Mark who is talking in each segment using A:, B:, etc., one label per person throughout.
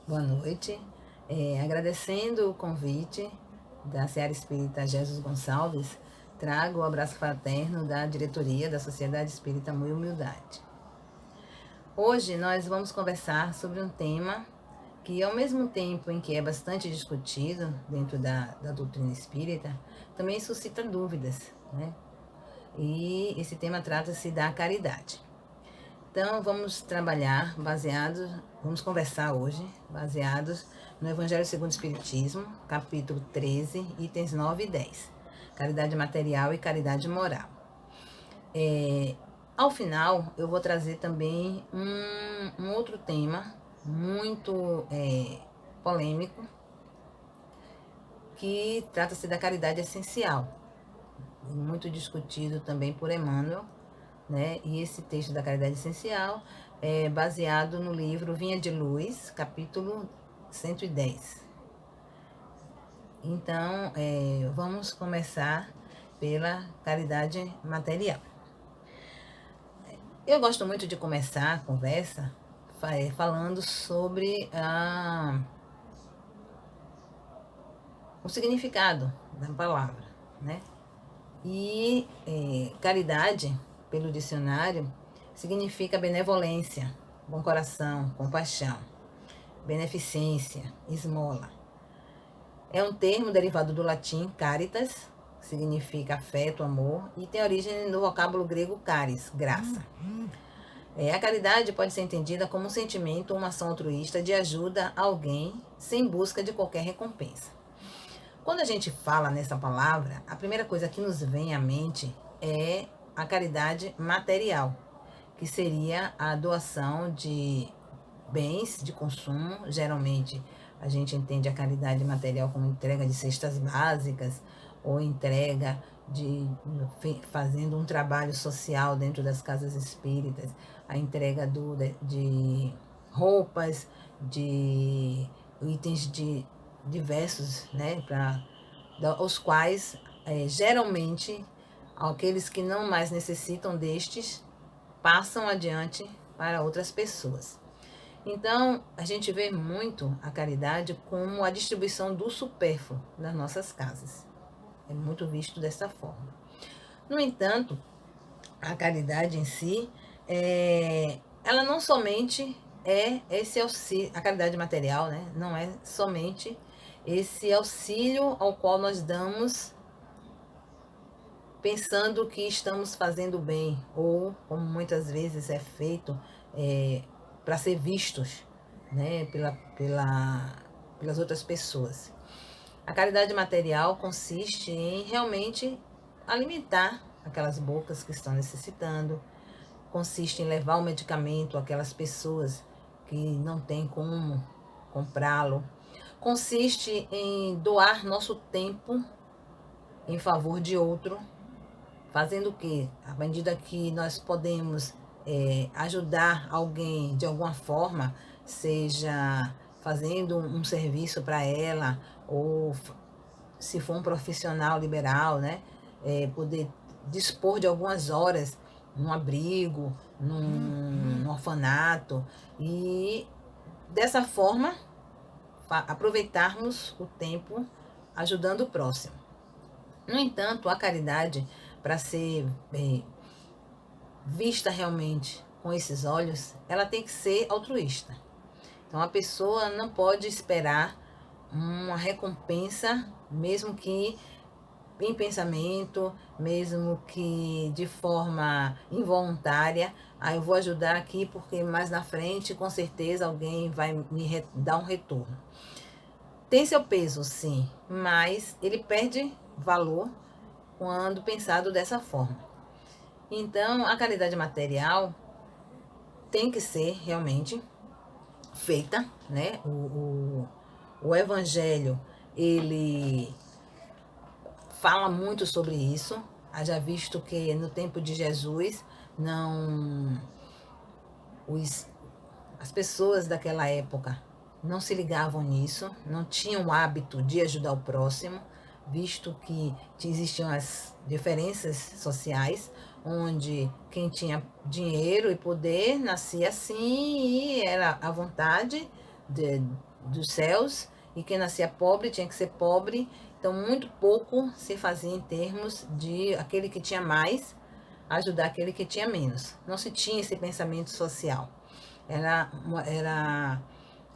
A: Boa noite. Agradecendo o convite da Seara Espírita Jesus Gonçalves, trago o abraço fraterno da diretoria da Sociedade Espírita Amor e Humildade. Hoje nós vamos conversar sobre um tema que, ao mesmo tempo em que é bastante discutido dentro da doutrina espírita, também suscita dúvidas, né? E esse tema trata-se da caridade. Então, vamos conversar hoje, baseados no Evangelho segundo o Espiritismo, capítulo 13, itens 9 e 10. Caridade material e caridade moral. Ao final, eu vou trazer também um outro tema muito polêmico, que trata-se da caridade essencial, muito discutido também por Emmanuel, né? E esse texto da caridade essencial é baseado no livro Vinha de Luz, capítulo 110. Então, vamos começar pela caridade material. Eu gosto muito de começar a conversa falando sobre o significado da palavra, né? E caridade, pelo dicionário, significa benevolência, bom coração, compaixão, beneficência, esmola. É um termo derivado do latim caritas, que significa afeto, amor, e tem origem no vocábulo grego caris, graça. A caridade pode ser entendida como um sentimento ou uma ação altruísta de ajuda a alguém sem busca de qualquer recompensa. Quando a gente fala nessa palavra, a primeira coisa que nos vem à mente é a caridade material, que seria a doação de bens de consumo. Geralmente a gente entende a caridade material como entrega de cestas básicas ou entrega fazendo um trabalho social dentro das casas espíritas, a entrega de roupas, de itens de diversos, né, os quais geralmente aqueles que não mais necessitam destes passam adiante para outras pessoas. Então, a gente vê muito a caridade como a distribuição do supérfluo nas nossas casas. É muito visto dessa forma. No entanto, a caridade em si, ela não somente é esse auxílio, a caridade material, né? Não é somente esse auxílio ao qual nós damos pensando que estamos fazendo bem, ou como muitas vezes é feito, para ser vistos, né, pelas outras pessoas. A caridade material consiste em realmente alimentar aquelas bocas que estão necessitando, consiste em levar o medicamento àquelas pessoas que não têm como comprá-lo, consiste em doar nosso tempo em favor de outro, fazendo o quê? À medida que nós podemos ajudar alguém de alguma forma, seja fazendo um serviço para ela, ou se for um profissional liberal, né, poder dispor de algumas horas num abrigo, num orfanato, e dessa forma aproveitarmos o tempo ajudando o próximo. No entanto, a caridade, para ser vista realmente com esses olhos, ela tem que ser altruísta. Então, a pessoa não pode esperar uma recompensa, mesmo que em pensamento, mesmo que de forma involuntária. Eu vou ajudar aqui porque mais na frente, com certeza, alguém vai me dar um retorno. Tem seu peso, sim, mas ele perde valor quando pensado dessa forma. Então, a caridade material tem que ser realmente feita, né? O Evangelho, ele fala muito sobre isso. Haja visto que no tempo de Jesus, não as pessoas daquela época não se ligavam nisso, não tinham o hábito de ajudar o próximo, visto que existiam as diferenças sociais, onde quem tinha dinheiro e poder nascia assim e era à vontade dos céus, e quem nascia pobre tinha que ser pobre. Então, muito pouco se fazia em termos de aquele que tinha mais ajudar aquele que tinha menos. Não se tinha esse pensamento social. Era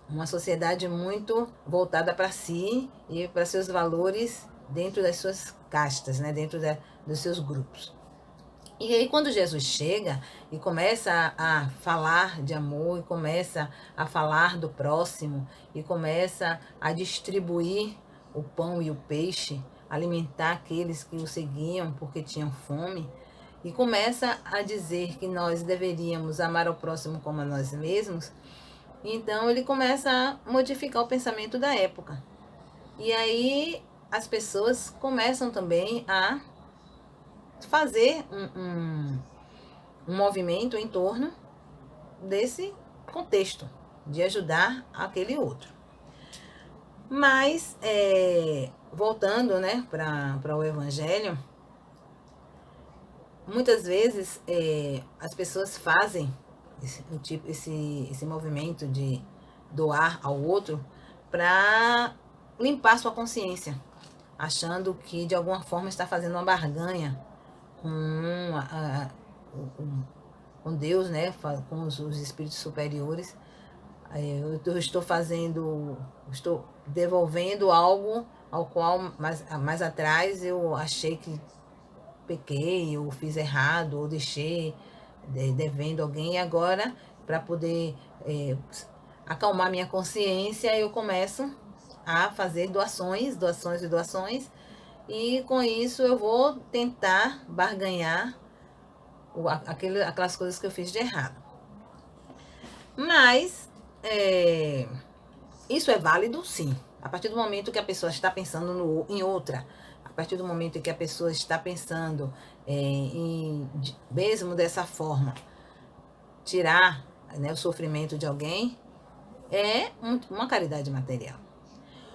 A: uma sociedade muito voltada para si e para seus valores dentro das suas castas, né? Dentro dos seus grupos. E aí, quando Jesus chega e começa a falar de amor, e começa a falar do próximo, e começa a distribuir o pão e o peixe, alimentar aqueles que o seguiam porque tinham fome, e começa a dizer que nós deveríamos amar ao próximo como a nós mesmos, então ele começa a modificar o pensamento da época. E aí as pessoas começam também a fazer um movimento em torno desse contexto, de ajudar aquele outro. Mas, voltando, né, para o Evangelho, muitas vezes as pessoas fazem esse movimento de doar ao outro para limpar sua consciência, achando que de alguma forma está fazendo uma barganha com Deus, né, com os espíritos superiores. Eu estou devolvendo algo ao qual mais atrás eu achei que pequei, ou fiz errado, ou deixei devendo alguém, e agora, para poder acalmar minha consciência, eu começo a fazer doações, doações e doações, e com isso eu vou tentar barganhar aquelas coisas que eu fiz de errado. Mas isso é válido, sim. A partir do momento que a pessoa está pensando em outra, a partir do momento em que a pessoa está pensando mesmo dessa forma, tirar, né, o sofrimento de alguém, é uma caridade material.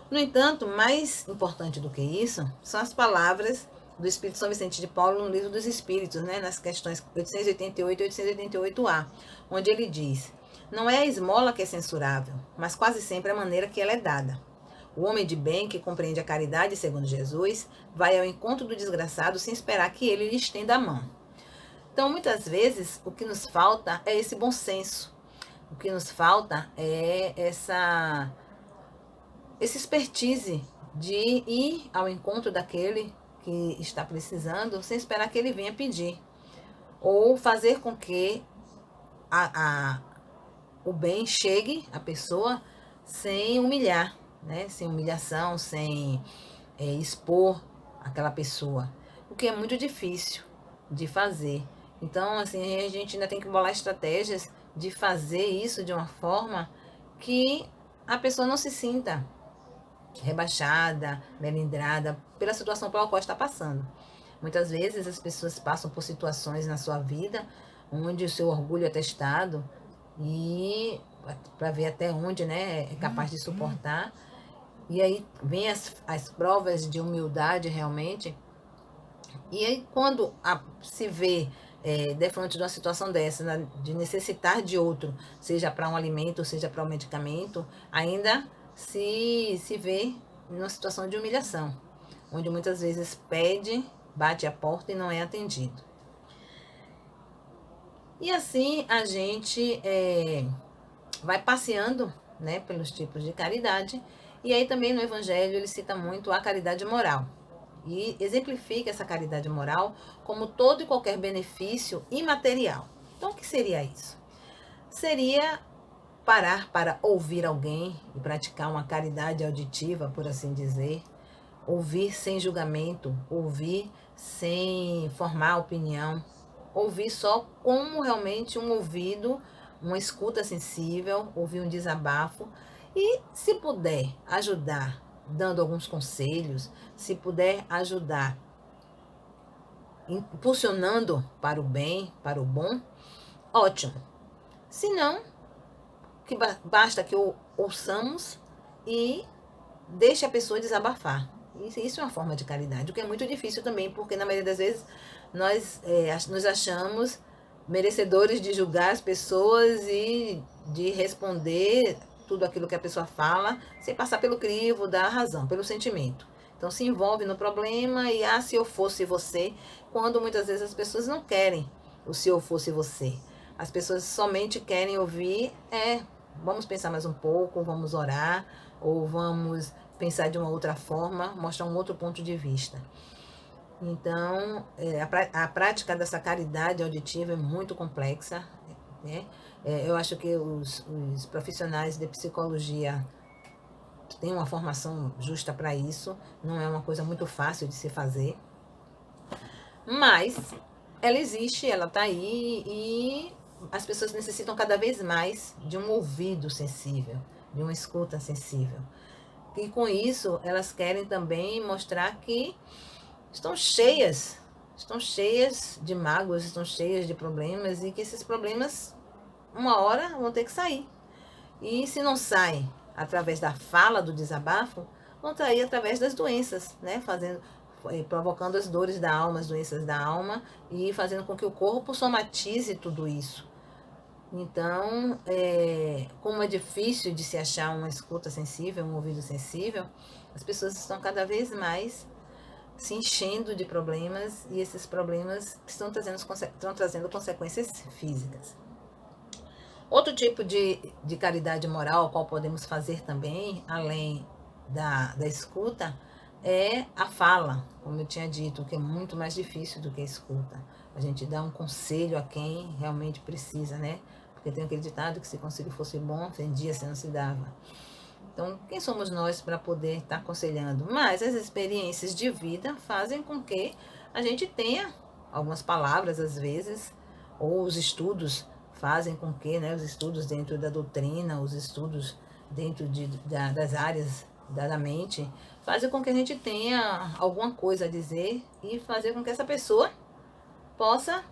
A: No entanto, mais importante do que isso são as palavras do Espírito São Vicente de Paulo no Livro dos Espíritos, né, nas questões 888 e 888A, onde ele diz: não é a esmola que é censurável, mas quase sempre a maneira que ela é dada. O homem de bem, que compreende a caridade segundo Jesus, vai ao encontro do desgraçado sem esperar que ele lhe estenda a mão. Então, muitas vezes, o que nos falta é esse bom senso. O que nos falta é esse expertise de ir ao encontro daquele que está precisando, sem esperar que ele venha pedir. Ou fazer com que o bem chegue à pessoa sem humilhar, né? Sem humilhação, sem expor aquela pessoa. O que é muito difícil de fazer. Então, assim, a gente ainda tem que bolar estratégias de fazer isso de uma forma que a pessoa não se sinta rebaixada, melindrada pela situação pela qual está passando. Muitas vezes as pessoas passam por situações na sua vida onde o seu orgulho é testado, e para ver até onde, né, é capaz de suportar. E aí vem as provas de humildade realmente. E aí quando se vê defronte de uma situação dessa, né, de necessitar de outro, seja para um alimento, seja para um medicamento, ainda se vê numa situação de humilhação, onde muitas vezes pede, bate a porta e não é atendido. E assim a gente vai passeando, né, pelos tipos de caridade. E aí também no Evangelho ele cita muito a caridade moral. E exemplifica essa caridade moral como todo e qualquer benefício imaterial. Então, o que seria isso? Seria parar para ouvir alguém e praticar uma caridade auditiva, por assim dizer. Ouvir sem julgamento, ouvir sem formar opinião, ouvir só como realmente um ouvido, uma escuta sensível, ouvir um desabafo. E se puder ajudar dando alguns conselhos, se puder ajudar impulsionando para o bem, para o bom, ótimo. Se não, que basta que ouçamos e deixe a pessoa desabafar. Isso é uma forma de caridade, o que é muito difícil também, porque na maioria das vezes nós nos achamos merecedores de julgar as pessoas e de responder tudo aquilo que a pessoa fala, sem passar pelo crivo da razão, pelo sentimento. Então se envolve no problema e, se eu fosse você, quando muitas vezes as pessoas não querem o se eu fosse você. As pessoas somente querem ouvir, vamos pensar mais um pouco, vamos orar, ou vamos pensar de uma outra forma, mostrar um outro ponto de vista. Então, a prática dessa caridade auditiva é muito complexa, né? Eu acho que os profissionais de psicologia têm uma formação justa para isso, não é uma coisa muito fácil de se fazer, mas ela existe, ela está aí e as pessoas necessitam cada vez mais de um ouvido sensível, de uma escuta sensível. E com isso, elas querem também mostrar que estão cheias de mágoas, estão cheias de problemas e que esses problemas, uma hora, vão ter que sair. E se não saem através da fala, do desabafo, vão sair através das doenças, né? Provocando as dores da alma, as doenças da alma e fazendo com que o corpo somatize tudo isso. Então, como é difícil de se achar uma escuta sensível, um ouvido sensível, as pessoas estão cada vez mais se enchendo de problemas e esses problemas estão trazendo consequências físicas. Outro tipo de caridade moral, qual podemos fazer também, além da escuta, é a fala, como eu tinha dito, que é muito mais difícil do que a escuta. A gente dá um conselho a quem realmente precisa, né? Porque tem aquele ditado que se conselho fosse bom, vendia se não se dava. Então, quem somos nós para poder estar aconselhando? Mas as experiências de vida fazem com que a gente tenha algumas palavras, às vezes, ou os estudos fazem com que, né, os estudos dentro da doutrina, os estudos dentro das áreas da mente, fazem com que a gente tenha alguma coisa a dizer e fazer com que essa pessoa possa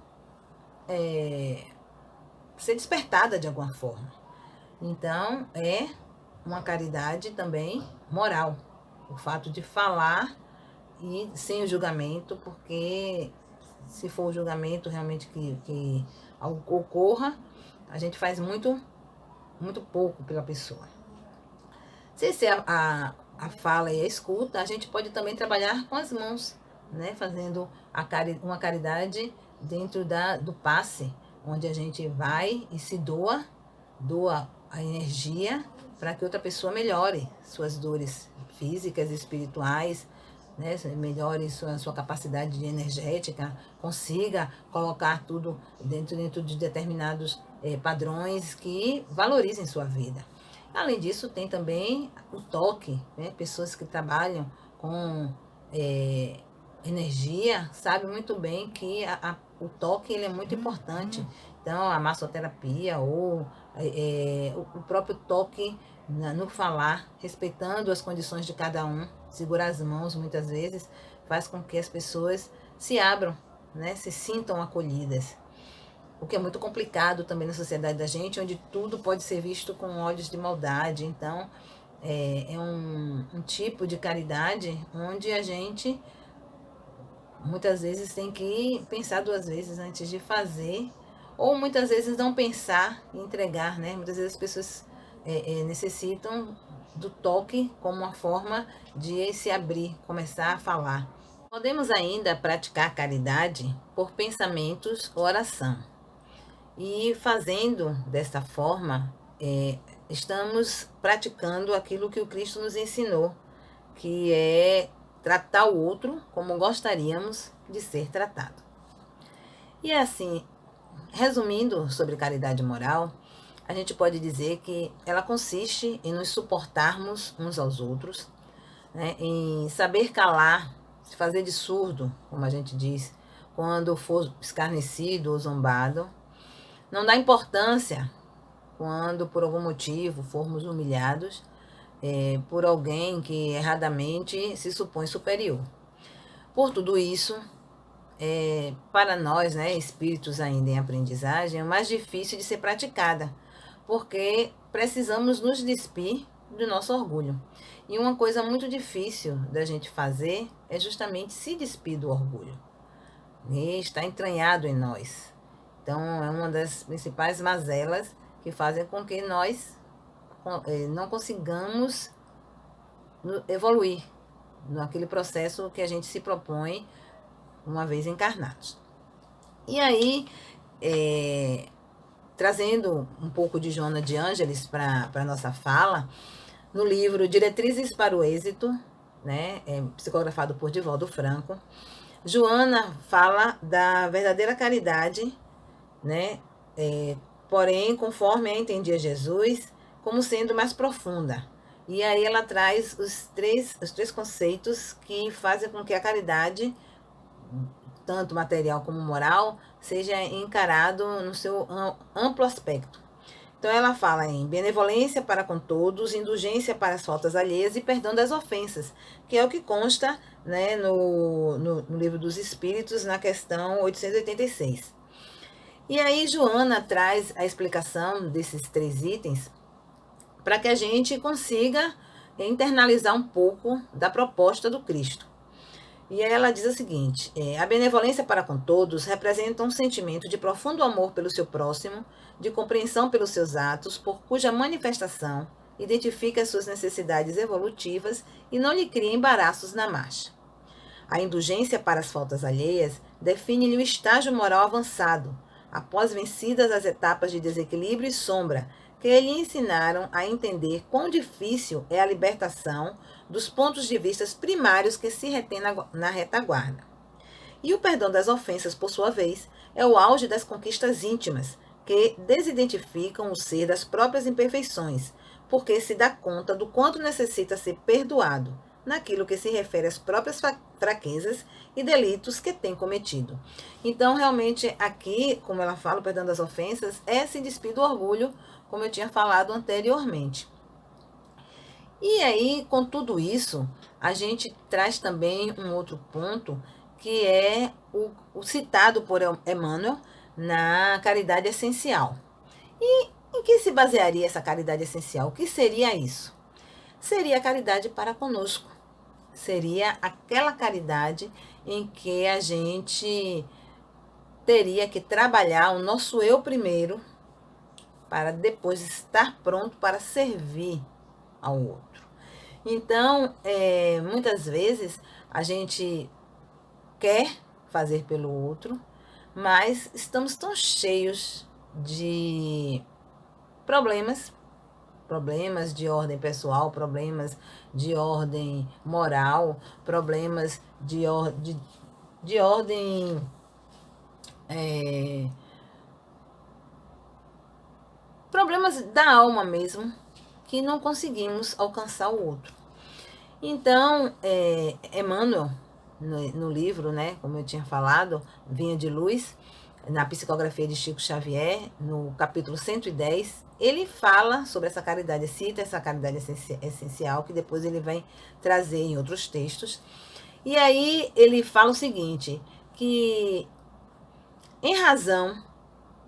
A: ser despertada de alguma forma. Então, é uma caridade também moral. O fato de falar e sem o julgamento, porque se for o julgamento realmente que algo ocorra, a gente faz muito pouco pela pessoa. Se a fala e a escuta, a gente pode também trabalhar com as mãos, né? Fazendo uma caridade dentro do passe, onde a gente vai e se doa a energia para que outra pessoa melhore suas dores físicas e espirituais, né? Melhore sua capacidade de energética, consiga colocar tudo dentro de determinados padrões que valorizem sua vida. Além disso, tem também o toque, né? Pessoas que trabalham com energia sabem muito bem que o toque ele é muito importante. Então, a massoterapia ou o próprio toque no falar, respeitando as condições de cada um, segurar as mãos muitas vezes, faz com que as pessoas se abram, né? Se sintam acolhidas. O que é muito complicado também na sociedade da gente, onde tudo pode ser visto com olhos de maldade. Então, é um tipo de caridade onde a gente muitas vezes tem que pensar duas vezes antes de fazer, ou muitas vezes não pensar e entregar, né? Muitas vezes as pessoas necessitam do toque como uma forma de se abrir, começar a falar. Podemos ainda praticar caridade por pensamentos ou oração. E fazendo desta forma, estamos praticando aquilo que o Cristo nos ensinou, que é tratar o outro como gostaríamos de ser tratado. E assim, resumindo sobre caridade moral, a gente pode dizer que ela consiste em nos suportarmos uns aos outros, né, em saber calar, se fazer de surdo, como a gente diz, quando for escarnecido ou zombado, não dar importância quando por algum motivo formos humilhados por alguém que erradamente se supõe superior. Por tudo isso, para nós, né, espíritos ainda em aprendizagem, é mais difícil de ser praticada, porque precisamos nos despir do nosso orgulho. E uma coisa muito difícil da gente fazer é justamente se despir do orgulho. E está entranhado em nós. Então, é uma das principais mazelas que fazem com que nós não consigamos evoluir naquele processo que a gente se propõe uma vez encarnados. E aí, trazendo um pouco de Joana de Ângeles para a nossa fala, no livro Diretrizes para o Êxito, né, psicografado por Divaldo Franco, Joana fala da verdadeira caridade, né, porém, conforme a entendia Jesus, como sendo mais profunda. E aí ela traz os três conceitos que fazem com que a caridade, tanto material como moral, seja encarado no seu amplo aspecto. Então ela fala em benevolência para com todos, indulgência para as faltas alheias e perdão das ofensas, que é o que consta, né, no Livro dos Espíritos, na questão 886. E aí Joana traz a explicação desses 3 itens para que a gente consiga internalizar um pouco da proposta do Cristo. E aí ela diz o seguinte: a benevolência para com todos representa um sentimento de profundo amor pelo seu próximo, de compreensão pelos seus atos, por cuja manifestação identifica as suas necessidades evolutivas e não lhe cria embaraços na marcha. A indulgência para as faltas alheias define-lhe o estágio moral avançado, após vencidas as etapas de desequilíbrio e sombra, que lhe ensinaram a entender quão difícil é a libertação dos pontos de vista primários que se retém na retaguarda. E o perdão das ofensas, por sua vez, é o auge das conquistas íntimas, que desidentificam o ser das próprias imperfeições, porque se dá conta do quanto necessita ser perdoado, naquilo que se refere às próprias fraquezas e delitos que tem cometido. Então, realmente, aqui, como ela fala, o perdão das ofensas é se despir do orgulho, como eu tinha falado anteriormente. E aí, com tudo isso, a gente traz também um outro ponto, que é o citado por Emmanuel na caridade essencial. E em que se basearia essa caridade essencial? O que seria isso? Seria a caridade para conosco. Seria aquela caridade em que a gente teria que trabalhar o nosso eu primeiro, para depois estar pronto para servir ao outro. Então, muitas vezes a gente quer fazer pelo outro, mas estamos tão cheios de problemas de ordem pessoal, problemas de ordem moral, problemas de ordem problemas da alma mesmo, que não conseguimos alcançar o outro. Então, Emmanuel, no livro, né, como eu tinha falado, Vinha de Luz, na psicografia de Chico Xavier, no capítulo 110, ele fala sobre essa caridade, cita essa caridade essencial, que depois ele vai trazer em outros textos. E aí ele fala o seguinte, que em razão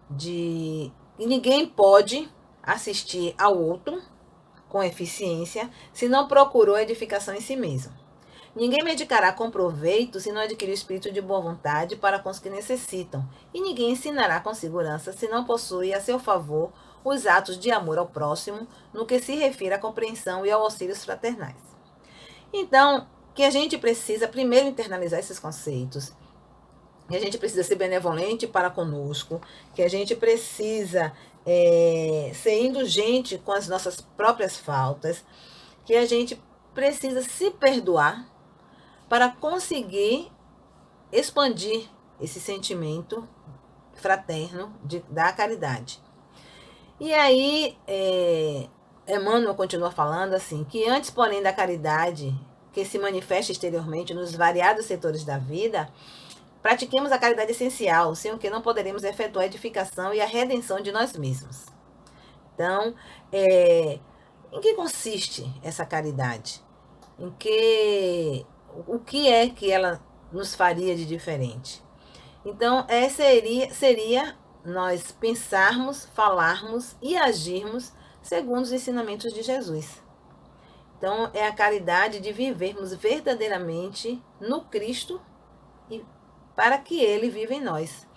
A: de ninguém pode assistir ao outro com eficiência se não procurou edificação em si mesmo. Ninguém medicará com proveito se não adquirir o espírito de boa vontade para com os que necessitam, e ninguém ensinará com segurança se não possui a seu favor os atos de amor ao próximo, no que se refere à compreensão e ao auxílios fraternais. Então, que a gente precisa primeiro internalizar esses conceitos, que a gente precisa ser benevolente para conosco, que a gente precisa ser indulgente com as nossas próprias faltas, que a gente precisa se perdoar para conseguir expandir esse sentimento fraterno da caridade. E aí, Emmanuel continua falando assim, que antes, porém, da caridade que se manifesta exteriormente nos variados setores da vida, pratiquemos a caridade essencial, sem o que não poderemos efetuar a edificação e a redenção de nós mesmos. Então, em que consiste essa caridade? O que é que ela nos faria de diferente? Então, seria nós pensarmos, falarmos e agirmos segundo os ensinamentos de Jesus. Então, é a caridade de vivermos verdadeiramente no Cristo e para que Ele viva em nós.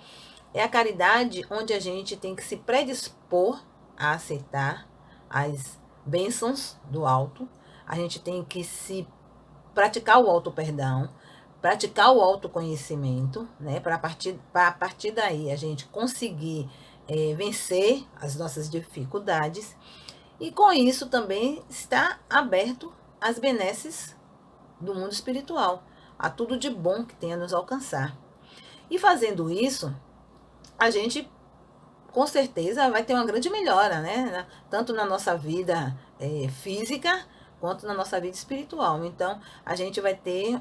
A: É a caridade onde a gente tem que se predispor a aceitar as bênçãos do alto, a gente tem que se praticar o auto-perdão, praticar o autoconhecimento, né? Para a partir daí a gente conseguir vencer as nossas dificuldades. E com isso também está aberto às benesses do mundo espiritual, a tudo de bom que tem a nos alcançar. E fazendo isso, a gente com certeza vai ter uma grande melhora, né? Tanto na nossa vida física, quanto na nossa vida espiritual. Então, a gente vai ter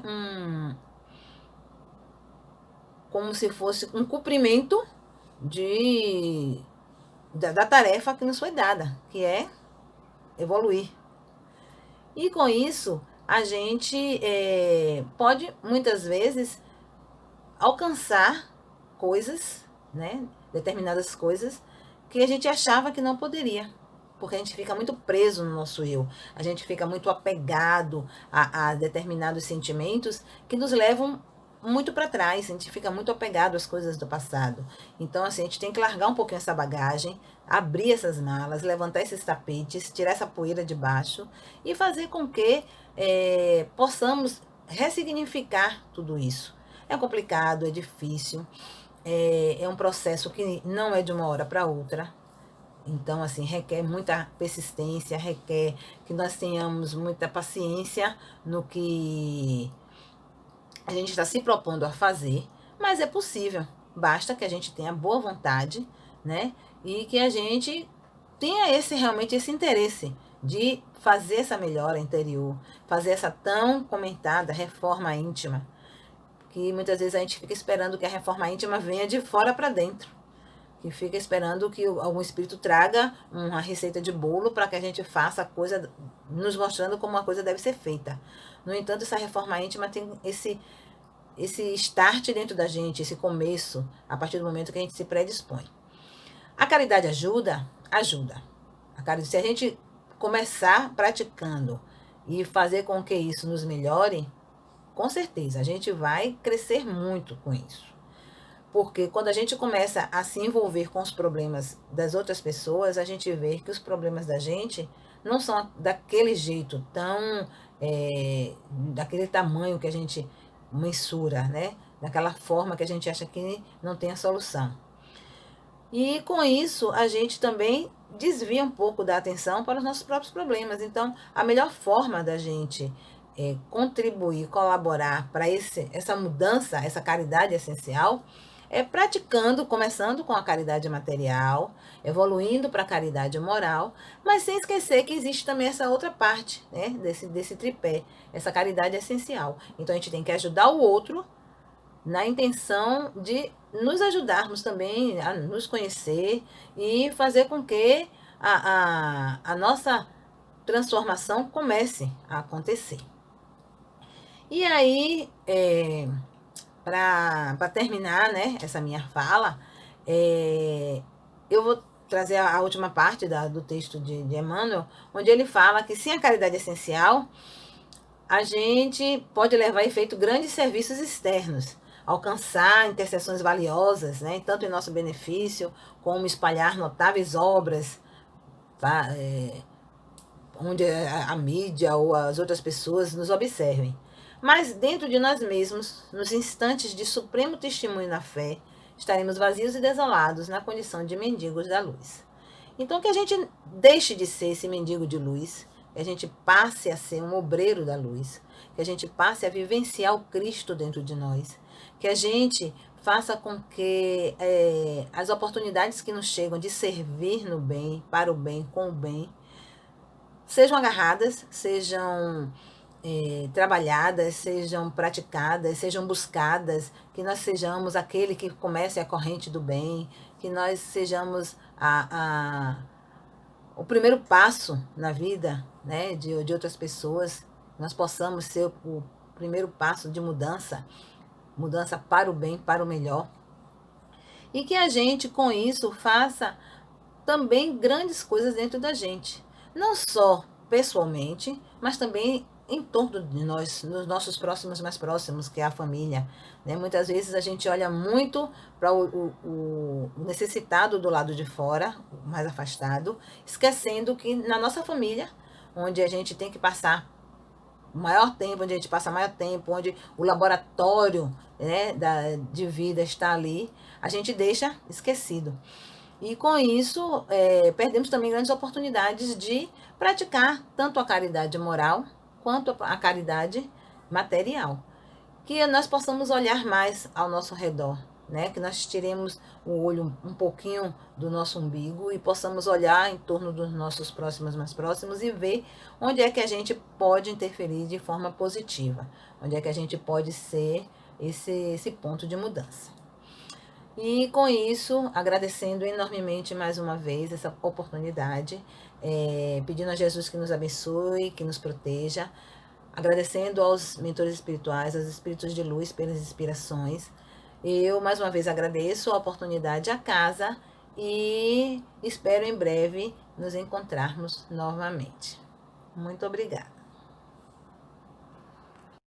A: como se fosse um cumprimento da tarefa que nos foi dada, que é evoluir. E com isso, a gente pode, muitas vezes, alcançar coisas, né? Determinadas coisas que a gente achava que não poderia. Porque a gente fica muito preso no nosso eu. A gente fica muito apegado a determinados sentimentos que nos levam muito para trás. A gente fica muito apegado às coisas do passado. Então, assim, a gente tem que largar um pouquinho essa bagagem, abrir essas malas, levantar esses tapetes, tirar essa poeira de baixo e fazer com que possamos ressignificar tudo isso. É complicado, é difícil, é um processo que não é de uma hora para outra. Então, assim, requer muita persistência, requer que nós tenhamos muita paciência no que a gente está se propondo a fazer, mas é possível. Basta que a gente tenha boa vontade, né? E que a gente tenha realmente esse interesse de fazer essa melhora interior, fazer essa tão comentada reforma íntima, que muitas vezes a gente fica esperando que a reforma íntima venha de fora para dentro, que fica esperando que algum espírito traga uma receita de bolo para que a gente faça a coisa, nos mostrando como a coisa deve ser feita. No entanto, essa reforma íntima tem esse start dentro da gente, esse começo, a partir do momento que a gente se predispõe. A caridade ajuda? Ajuda. Se a gente começar praticando e fazer com que isso nos melhore, com certeza, a gente vai crescer muito com isso. Porque quando a gente começa a se envolver com os problemas das outras pessoas, a gente vê que os problemas da gente não são daquele jeito tão, daquele tamanho que a gente mensura, né? Daquela forma que a gente acha que não tem a solução. E com isso, a gente também desvia um pouco da atenção para os nossos próprios problemas. Então, a melhor forma da gente contribuir, colaborar para essa mudança, essa caridade essencial, é praticando, começando com a caridade material, evoluindo para a caridade moral, mas sem esquecer que existe também essa outra parte, né, desse tripé, essa caridade essencial. Então, a gente tem que ajudar o outro na intenção de nos ajudarmos também a nos conhecer e fazer com que a nossa transformação comece a acontecer. E aí, para terminar, né, essa minha fala, eu vou trazer a última parte do texto de Emmanuel, onde ele fala que sem a caridade essencial, a gente pode levar a efeito grandes serviços externos, alcançar intercessões valiosas, né, tanto em nosso benefício, como espalhar notáveis obras, onde a mídia ou as outras pessoas nos observem. Mas dentro de nós mesmos, nos instantes de supremo testemunho na fé, estaremos vazios e desolados na condição de mendigos da luz. Então, que a gente deixe de ser esse mendigo de luz, que a gente passe a ser um obreiro da luz, que a gente passe a vivenciar o Cristo dentro de nós, que a gente faça com que as oportunidades que nos chegam de servir no bem, para o bem, com o bem, sejam agarradas, sejam trabalhadas, sejam praticadas, sejam buscadas, que nós sejamos aquele que comece a corrente do bem, que nós sejamos o primeiro passo na vida, né, de outras pessoas, nós possamos ser o primeiro passo de mudança para o bem, para o melhor. E que a gente, com isso, faça também grandes coisas dentro da gente. Não só pessoalmente, mas também em torno de nós, nos nossos próximos mais próximos, que é a família, né? Muitas vezes a gente olha muito para o necessitado do lado de fora, o mais afastado, esquecendo que na nossa família, onde a gente tem que passar maior tempo, onde a gente passa maior tempo, onde o laboratório, né, de vida está ali, a gente deixa esquecido. E com isso, perdemos também grandes oportunidades de praticar tanto a caridade moral quanto a caridade material. Que nós possamos olhar mais ao nosso redor, né? Que nós tiremos o olho um pouquinho do nosso umbigo e possamos olhar em torno dos nossos próximos mais próximos e ver onde é que a gente pode interferir de forma positiva, onde é que a gente pode ser esse ponto de mudança. E com isso, agradecendo enormemente mais uma vez essa oportunidade, pedindo a Jesus que nos abençoe, que nos proteja, agradecendo aos mentores espirituais, aos espíritos de luz pelas inspirações. Eu mais uma vez agradeço a oportunidade à casa e espero em breve nos encontrarmos novamente. Muito obrigada.